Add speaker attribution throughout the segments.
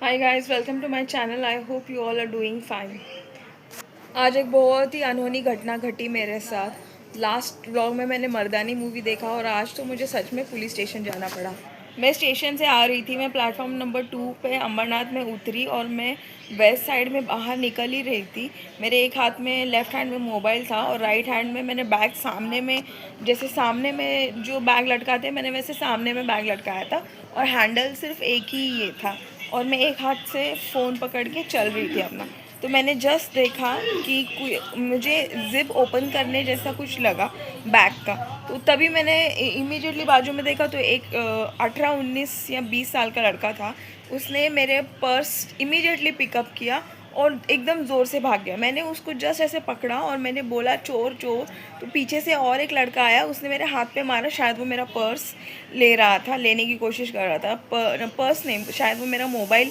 Speaker 1: Hi guys, welcome to my channel. I hope you all are doing fine. आज एक बहुत ही अनहोनी घटना घटी मेरे साथ। लास्ट व्लॉग में मैंने मर्दानी मूवी देखा और आज तो मुझे सच में पुलिस स्टेशन जाना पड़ा। मैं स्टेशन से आ रही थी, मैं प्लेटफॉर्म नंबर 2 पे अमरनाथ में उतरी और मैं वेस्ट साइड में बाहर निकल ही रही थी। मेरे एक हाथ में लेफ़्ट हैंड में मोबाइल था और राइट हैंड में मैंने बैग सामने में, जैसे सामने में जो बैग लटकाते हैं मैंने वैसे सामने में बैग लटकाया था और हैंडल सिर्फ एक ही ये था और मैं एक हाथ से फ़ोन पकड़ के चल रही थी अपना। तो मैंने जस्ट देखा कि मुझे ज़िप ओपन करने जैसा कुछ लगा बैग का। तो तभी मैंने इमीडिएटली बाजू में देखा तो एक 18-19 या 20 साल का लड़का था। उसने मेरे पर्स इमीडिएटली पिकअप किया और एकदम ज़ोर से भाग गया। मैंने उसको जस्ट ऐसे पकड़ा और मैंने बोला चोर चोर। तो पीछे से और एक लड़का आया, उसने मेरे हाथ पे मारा। शायद वो मेरा पर्स ले रहा था, लेने की कोशिश कर रहा था। पर्स नहीं, शायद वो मेरा मोबाइल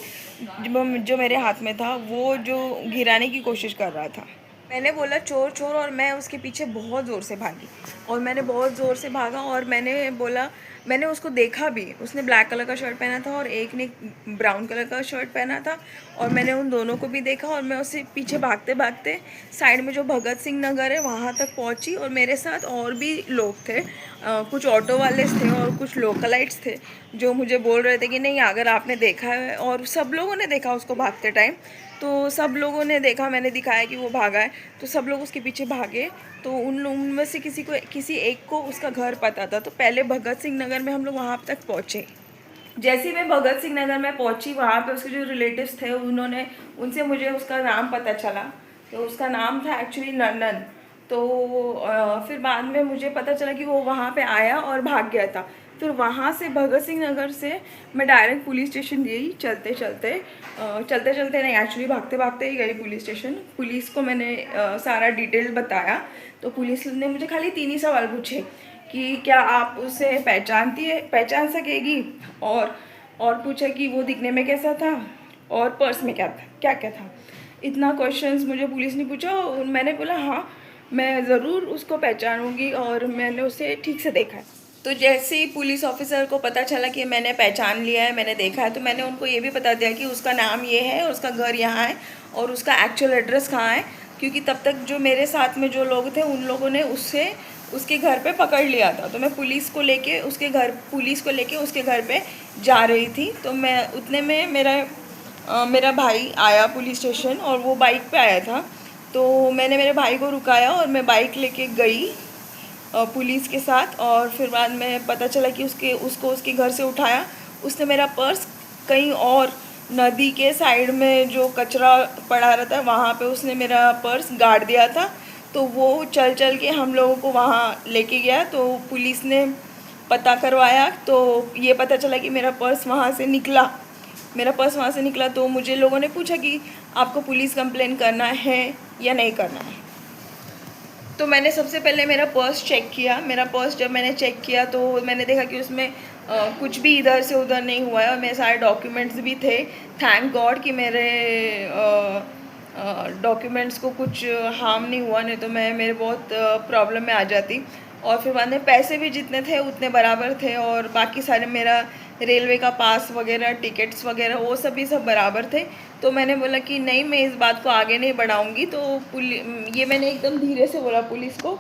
Speaker 1: जो मेरे हाथ में था वो जो गिराने की कोशिश कर रहा था। मैंने बोला चोर चोर और मैं उसके पीछे बहुत ज़ोर से भागी और मैंने बहुत ज़ोर से भागा और मैंने बोला, मैंने उसको देखा भी। उसने ब्लैक कलर का शर्ट पहना था और एक ने ब्राउन कलर का शर्ट पहना था और मैंने उन दोनों को भी देखा और मैं उससे पीछे भागते भागते साइड में जो भगत सिंह नगर है वहाँ तक पहुँची। और मेरे साथ और भी लोग थे, कुछ ऑटो वाले थे और कुछ लोकलाइट्स थे जो मुझे बोल रहे थे कि नहीं अगर आपने देखा है, और सब लोगों ने देखा उसको भागते टाइम। तो सब लोगों ने देखा, मैंने दिखाया कि वो भागा है तो सब लोग उसके पीछे भागे। तो उनमें से किसी एक को उसका घर पता था। तो पहले भगत सिंह नगर में हम लोग वहाँ तक पहुँचे। जैसे ही मैं भगत सिंह नगर में पहुंची वहाँ पे उसके जो रिलेटिव्स थे उन्होंने उनसे मुझे उसका नाम पता चला। तो उसका नाम था एक्चुअली नन्नन। तो फिर बाद में मुझे पता चला कि वो वहाँ पे आया और भाग गया था। फिर वहाँ से भगत सिंह नगर से मैं डायरेक्ट पुलिस स्टेशन गई चलते चलते। चलते चलते नहीं, एक्चुअली भागते भागते ही गई पुलिस स्टेशन। पुलिस को मैंने सारा डिटेल बताया। तो पुलिस ने मुझे खाली 3 ही सवाल पूछे कि क्या आप उसे पहचान सकेगी, और पूछा कि वो दिखने में कैसा था और पर्स में क्या था, क्या क्या था। इतना क्वेश्चंस मुझे पुलिस ने पूछा और मैंने बोला हाँ मैं ज़रूर उसको पहचानूंगी और मैंने उसे ठीक से देखा है। तो जैसे ही पुलिस ऑफिसर को पता चला कि मैंने पहचान लिया है, मैंने देखा है, तो मैंने उनको ये भी बता दिया कि उसका नाम ये है और उसका घर यहाँ है और उसका एक्चुअल एड्रेस कहाँ है। क्योंकि तब तक जो मेरे साथ में जो लोग थे उन लोगों ने उससे उसके घर पे पकड़ लिया था। तो मैं पुलिस को लेके उसके घर पे जा रही थी। तो मैं उतने में मेरा भाई आया पुलिस स्टेशन और वो बाइक पे आया था। तो मैंने मेरे भाई को रुकाया और मैं बाइक लेके गई पुलिस के साथ। और फिर बाद में पता चला कि उसको उसके घर से उठाया। उसने मेरा पर्स कहीं और नदी के साइड में जो कचरा पड़ा रहता है वहाँ पे उसने मेरा पर्स गाड़ दिया था। तो वो चल चल के हम लोगों को वहाँ लेके गया। तो पुलिस ने पता करवाया तो ये पता चला कि मेरा पर्स वहाँ से निकला। तो मुझे लोगों ने पूछा कि आपको पुलिस कंप्लेन करना है या नहीं करना है। तो मैंने सबसे पहले मेरा पर्स चेक किया। मेरा पर्स जब मैंने चेक किया तो मैंने देखा कि उसमें कुछ भी इधर से उधर नहीं हुआ है और मेरे सारे डॉक्यूमेंट्स भी थे। थैंक गॉड कि मेरे डॉक्यूमेंट्स को कुछ हार्म नहीं हुआ, नहीं तो मैं मेरे बहुत प्रॉब्लम में आ जाती। और फिर बाद में पैसे भी जितने थे उतने बराबर थे और बाकी सारे मेरा रेलवे का पास वगैरह, टिकट्स वगैरह वो सब बराबर थे। तो मैंने बोला कि नहीं मैं इस बात को आगे नहीं बढ़ाऊंगी। तो ये मैंने एकदम धीरे से बोला पुलिस को।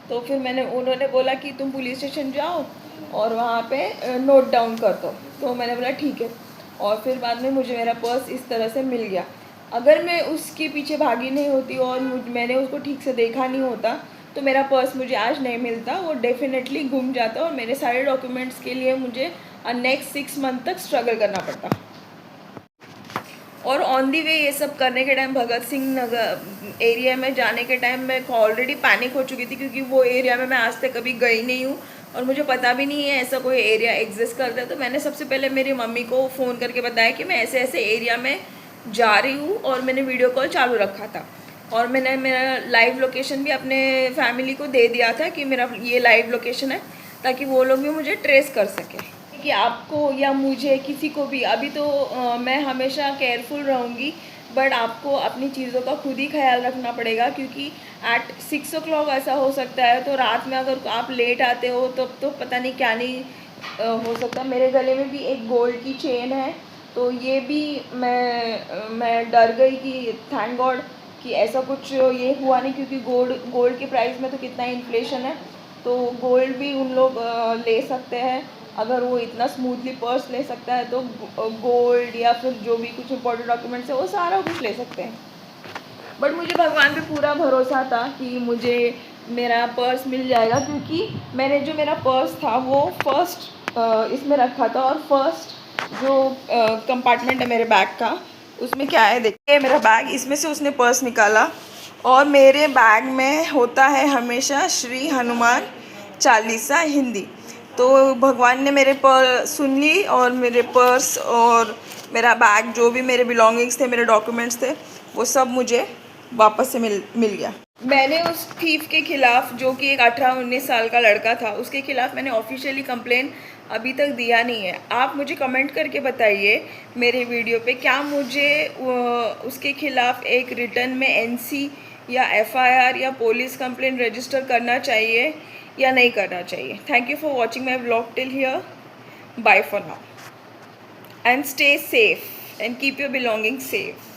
Speaker 1: तो फिर उन्होंने बोला कि तुम पुलिस स्टेशन जाओ और वहाँ पे नोट डाउन कर दो। तो मैंने बोला ठीक है। और फिर बाद में मुझे मेरा पर्स इस तरह से मिल गया। अगर मैं उसके पीछे भागी नहीं होती और मैंने उसको ठीक से देखा नहीं होता तो मेरा पर्स मुझे आज नहीं मिलता, वो डेफिनेटली गुम जाता और मेरे सारे डॉक्यूमेंट्स के लिए मुझे नेक्स्ट 6 मंथ तक स्ट्रगल करना पड़ता। और ऑन दी वे ये सब करने के टाइम भगत सिंह नगर एरिया में जाने के टाइम मैं ऑलरेडी पैनिक हो चुकी थी क्योंकि वो एरिया में मैं आज तक कभी गई नहीं हूँ और मुझे पता भी नहीं है ऐसा कोई एरिया एग्जिस्ट करता है। तो मैंने सबसे पहले मेरी मम्मी को फ़ोन करके बताया कि मैं ऐसे ऐसे एरिया में जा रही हूँ और मैंने वीडियो कॉल चालू रखा था और मैंने मेरा लाइव लोकेशन भी अपने फैमिली को दे दिया था कि मेरा ये लाइव लोकेशन है, ताकि वो लोग भी मुझे ट्रेस कर सकें। कि आपको या मुझे किसी को भी अभी तो मैं हमेशा केयरफुल रहूँगी, बट आपको अपनी चीज़ों का खुद ही ख्याल रखना पड़ेगा क्योंकि एट 6 o'clock ऐसा हो सकता है। तो रात में अगर आप लेट आते हो तो पता नहीं क्या नहीं हो सकता। मेरे गले में भी एक गोल्ड की चेन है तो ये भी मैं डर गई कि थैंक गॉड कि ऐसा कुछ ये हुआ नहीं, क्योंकि गोल्ड के प्राइस में तो कितना इन्फ्लेशन है, तो गोल्ड भी उन लोग ले सकते हैं। अगर वो इतना स्मूथली पर्स ले सकता है तो गोल्ड या फिर जो भी कुछ इंपॉर्टेंट डॉक्यूमेंट्स है वो सारा कुछ ले सकते हैं। बट मुझे भगवान पे पूरा भरोसा था कि मुझे मेरा पर्स मिल जाएगा, क्योंकि मैंने जो मेरा पर्स था वो फर्स्ट इसमें रखा था, और फर्स्ट जो कंपार्टमेंट है मेरे बैग का उसमें क्या है देखिए, मेरा बैग, इसमें से उसने पर्स निकाला। और मेरे बैग में होता है हमेशा श्री हनुमान चालीसा हिंदी। तो भगवान ने मेरे पर सुन ली और मेरे पर्स और मेरा बैग, जो भी मेरे बिलोंगिंग्स थे, मेरे डॉक्यूमेंट्स थे, वो सब मुझे वापस से मिल गया। मैंने उस थीफ के ख़िलाफ़, जो कि एक 18-19 साल का लड़का था, उसके ख़िलाफ़ मैंने ऑफिशियली कंप्लेन अभी तक दिया नहीं है। आप मुझे कमेंट करके बताइए मेरे वीडियो पे, क्या मुझे उसके ख़िलाफ़ एक रिटर्न में एनसी या एफआईआर या पुलिस कंप्लेन रजिस्टर करना चाहिए या नहीं करना चाहिए। Thank you for watching my vlog till here. Bye for now and stay safe and keep your belonging safe.